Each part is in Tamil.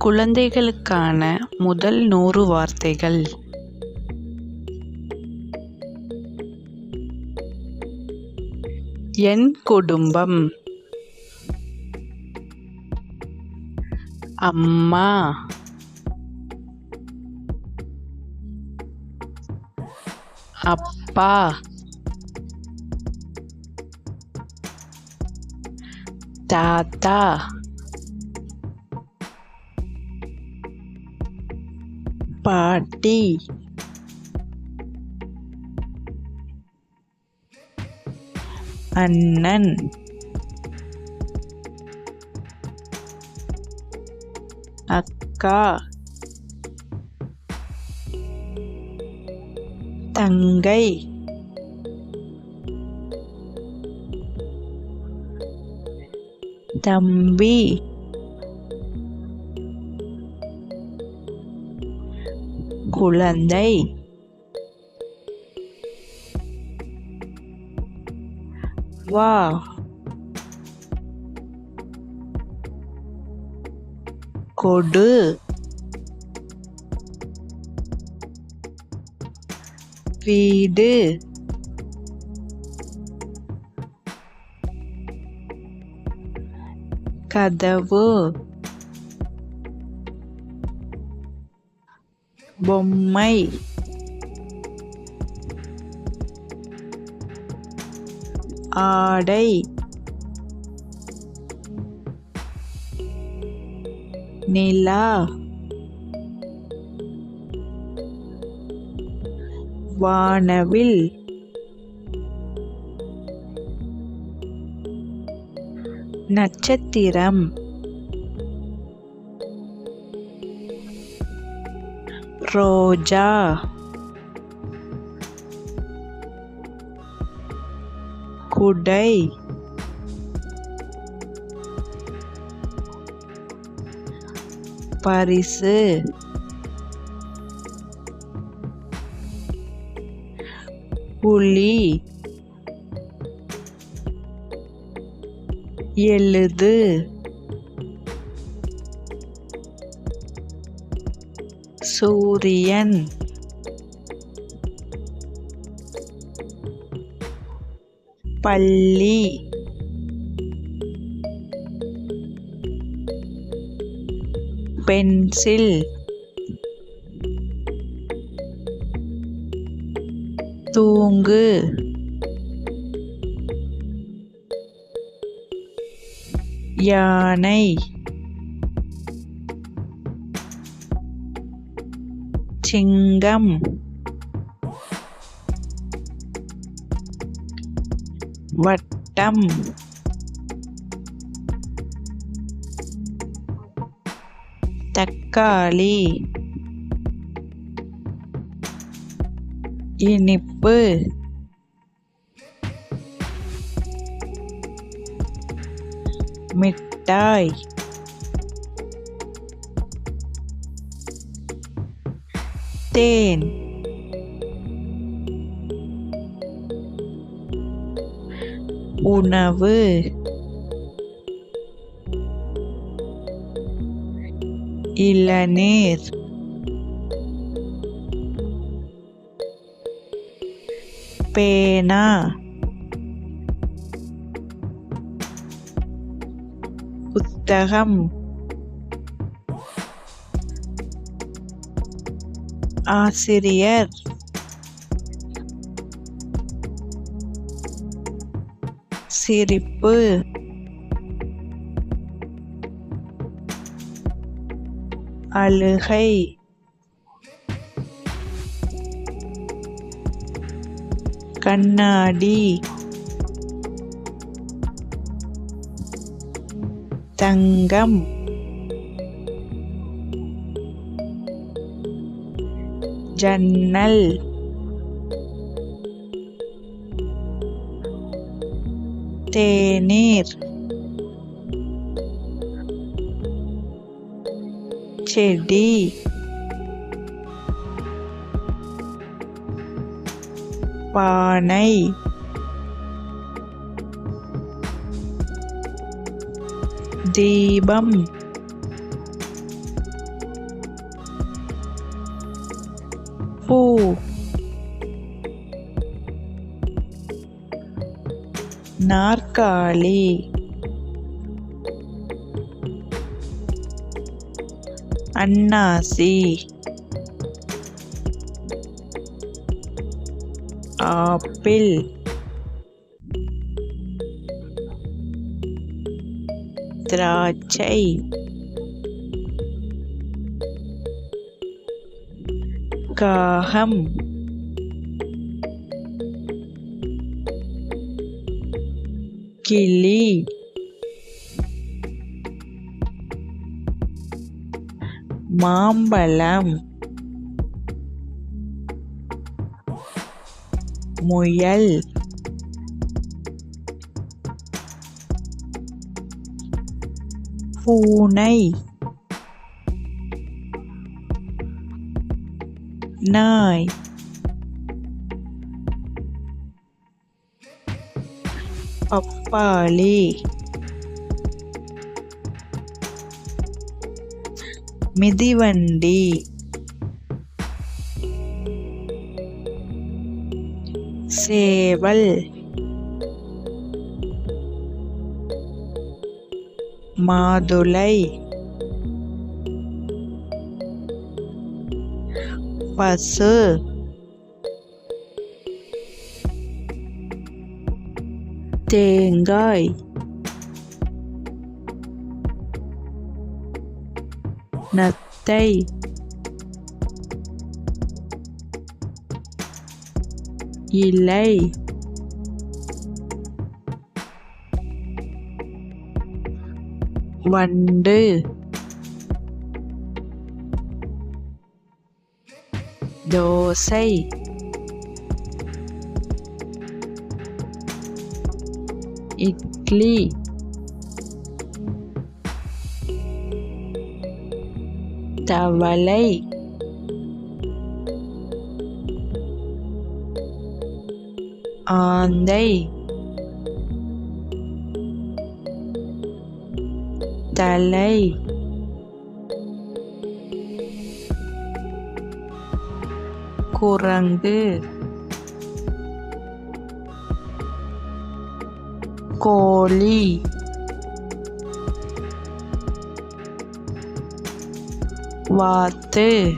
குழந்தைகளுக்கான முதல் 100 வார்த்தைகள். என் குடும்பம். அம்மா, அப்பா, தாத்தா, பாட்டி, அண்ணன், அக்கா, தங்கை, தம்பி, குழந்தை, வா, கொடு, வீடு, கதவு, பொம்மை, ஆடை, நிலா, வானவில், நட்சத்திரம், ரோஜா, குடை, பரிசு, புலி, எழுது, சூரியன், பள்ளி, பென்சில், தூங்கு, யானை, சிங்கம், வட்டம், தக்காளி, இனிப்பு, மிட்டாய், தேன், உணவு, இளநீர், பேனா, புத்தகம், ஆசிரியர், சிரிப்பு, அழுகை, கண்ணாடி, தங்கம், ஜன்னல், தேநீர், செடி, பானை, தீபம், நாற்காலி. அன்னாசி. ஆப்பிள். திராட்சை. காகம். கிளி. மாம்பழம். முயல். பூனை. நாய். பப்பாளி. மிதிவண்டி. சேவல். மாதுளை. பசு. தேங்காய். நத்தை. இலை. வண்டு. தோசை. இட்லி. தவளை. ஆந்தை. தலை. குரங்கு. கோழி. வாத்து.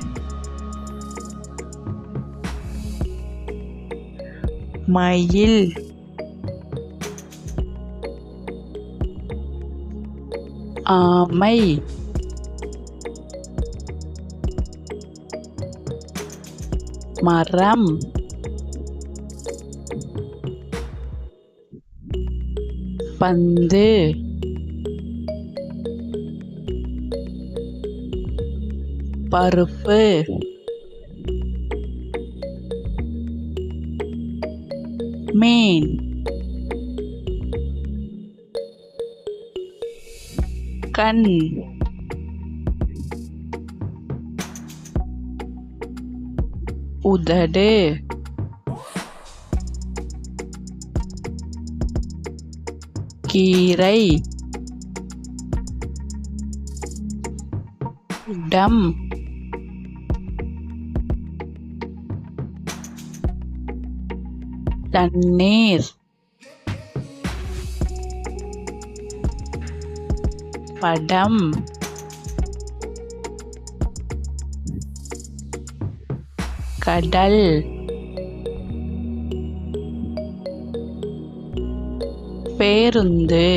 மயில். ஆமை. மரம். பந்து. பருப்பு. மீன். கண். உதடு. கீரை. டம். தண்ணீர். படம். கடல். பேருந்து.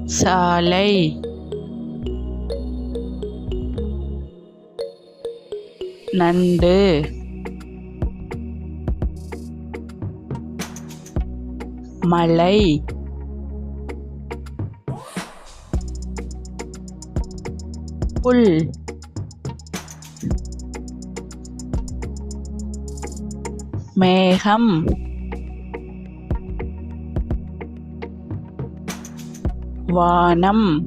சாலை. நண்டு. மலை. புல். மேகம். வானம்.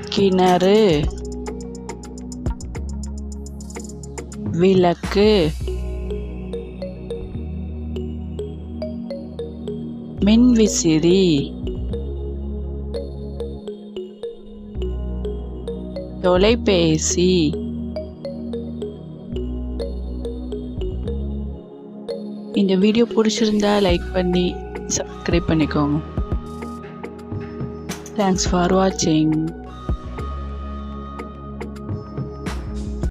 கிணறு. விளக்கு. மின்விசிறி, தொலைபேசி, இந்த வீடியோ பிடிச்சிருந்தா லைக் பண்ணி சப்ஸ்கிரைப் பண்ணிக்கோங்க. தேங்க்ஸ் ஃபார் வாட்சிங்.